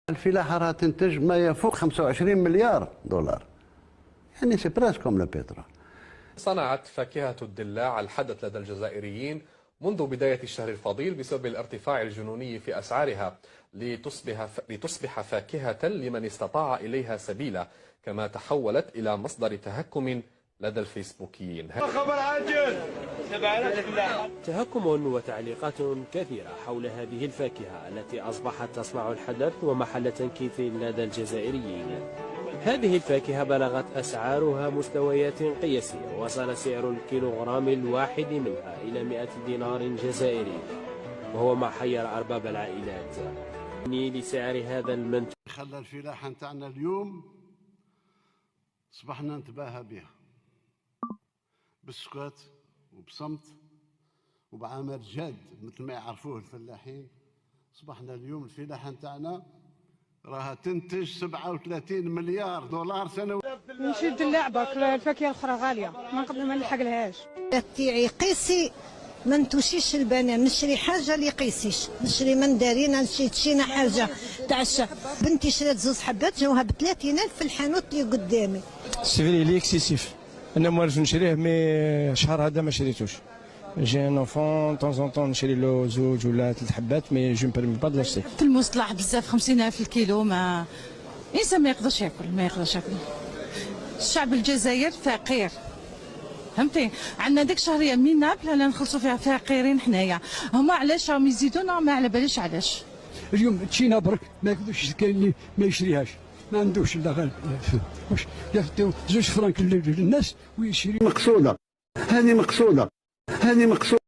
الفلاحة راها تنتج ما يفوق 25 مليار دولار، يعني سي بريس كوم لو بيترول. صنعت فاكهة الدلاع الحدث لدى الجزائريين منذ بداية الشهر الفضيل بسبب الارتفاع الجنوني في أسعارها، لتصبح فاكهة لمن استطاع إليها سبيلا، كما تحولت إلى مصدر تهكم لدى الفيسبوكيين. خبر عاجل. تهكم وتعليقات كثيرة حول هذه الفاكهة التي أصبحت تصنع الحدث ومحل تنكيت لدى الجزائريين. هذه الفاكهة بلغت أسعارها مستويات قياسية، وصل سعر الكيلوغرام الواحد منها إلى 100 دينار جزائري، وهو ما حير أرباب العائلات لسعر هذا المنتج. خلى الفلاحة نتاعنا اليوم صبحنا نتباهى بها بالسكوت وبصمت وبعمل جاد مثل ما يعرفوه الفلاحين. صبحنا اليوم الفلاحة نتاعنا راها تنتج 37 مليار دولار سنوي. نمشي الدلاع برك، الفاكهه الاخرى غاليه ما نقدر ما نلحق لهاش. تاعي قيسي ما نتوشيش البنان، نشري حاجه اللي قيسيش، نشري مندارينا، نشري تشينا حاجه تاع الشهر. بنتي شرات زوج حبات جاوها ب 30,000 في الحانوت اللي قدامي. سيفري لي اكسيسيف، انا موالف نشريه مي شهر هذا ما شريتوش. جي ان انفون طون زون طون نشري له زوج ولا 3 حبات، مي جو مبرمي با دلاشتي. في المصطلح بزاف 50,000 الكيلو، ما الانسان ما يقدرش ياكل، ما يقدرش ياكل. الشعب الجزائر فقير، فهمتي؟ عندنا ديك شهريه من نابل انا نخلصوا فيها فقيرين حنايا. هما علاش راهم يزيدونا؟ ما على باليش علاش. اليوم تشينا برك ما يقدرش، كاين اللي ما يشريهاش، ما عندوش الا غير واش يعطيو 2 فرانك للناس ويشري. مقصودة، هذه مقصودة، هذه مقصودة.